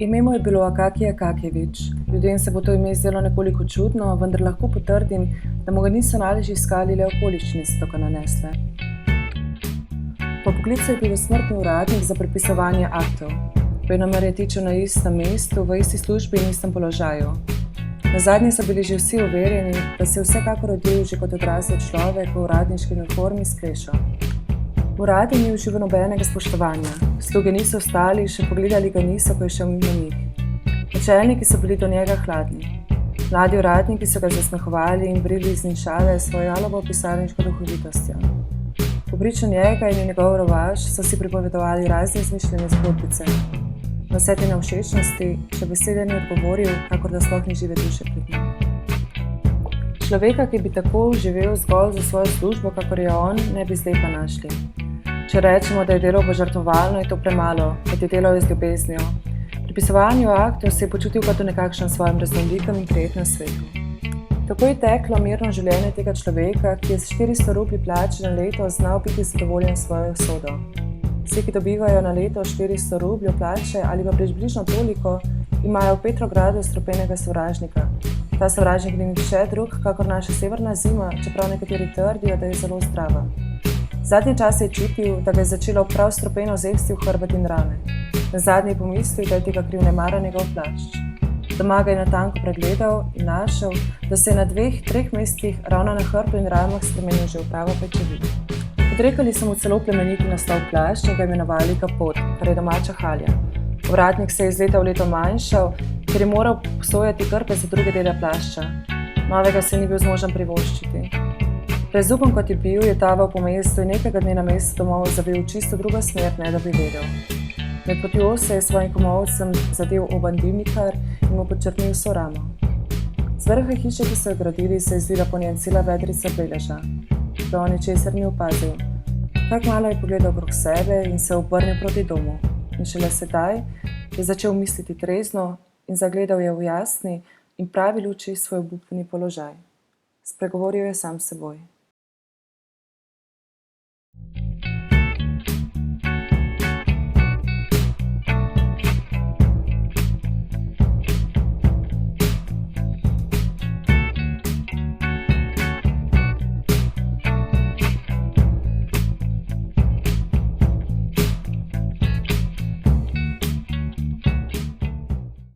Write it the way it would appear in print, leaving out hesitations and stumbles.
Ime mu je bilo Akakij Akakijevič. Ljudem se bo to ime zdelo nekoliko čudno, vendar lahko potrdim, da mu ga niso najlažje iskali le okoliščine so tako nanesle. Po poklicu je bil smrtni uradnik za prepisovanje aktov. Venomer je tičil na istem mestu, v isti službi in istem položaju. Nazadnje so bili že vsi uverjeni, da se je vsekakor rodil že kot odrasel človek v uradniški uniformi s klešo. Urad ni užival nobenega spoštovanja, sluge niso vstali, še pogledali ga niso, ko je šel mimo njih. Načelniki so bili do njega hladni. Mladi uradniki so ga zasmehovali in brili iz šale s svojo jalovo pisarniško duhovitostjo. Po priču njega in njegov rovaš so si pripovedovali razne izmišljene zgodbice. Na vse te nevšečnosti še besede ni odgovoril, kakor da sploh ni žive duše pred njim. Človeka, ki bi tako živel zgolj za svojo službo, kakor je on, ne bi zdaj pa našli. Če rečemo, da je delo požrtvovalno, je to premalo, kot je delal z ljubeznijo. Pri pisovanju aktov se je počutil kot v nekakšnem svojem raznolikem in prijetnem svetu. Tako je teklo mirno življenje tega človeka, ki je s 400 rublji plače na leto znal biti zadovoljen s svojo usodo. Vsi, ki dobivajo na leto 400 rubljev plače ali pa približno toliko, imajo v Petrogradu strupenega sovražnika. Ta sovražnik ni nihče drug, kakor naša severna zima, čeprav nekateri trdijo, da je zelo zdrava. Zadnji čas je čutil, da ga je začelo prav strupeno zesti v hrbet in rame. Nazadnje je pomislil, da je tega kriv nemara njegov plašč. Doma ga je natanko pregledal in našel, da se je na 2-3 mestih ravno na hrbtu in ramah spremenil že v pravo pajčevino. Odrekali so mu celo plemeniti naslov plašč in ga imenovali kapot, kar je domača halja. Uradnik se je iz leta v leto manjšal, ker je moral posojati krpe za druge dele plašča. Novega se ni bil zmožen privoščiti. Brezupen kot je bil, je taval po mestu in nekega dne na mestu domov zavil v čisto drugo smer, ne da bi vedel. Med potjo se je svojim komolcem zadel oban dimnikar in mu počrnil vso ramo. Z vrha hiše, ki so jo gradili, se je zlila po njem cela vedrica beleža. Da on ničesar ni opazil. Tak malo je pogledal okrog sebe in se obrnil proti domu. In šele sedaj je začel misliti trezno in zagledal je v jasni in pravi luči svoj obupni položaj. Spregovoril je sam s seboj.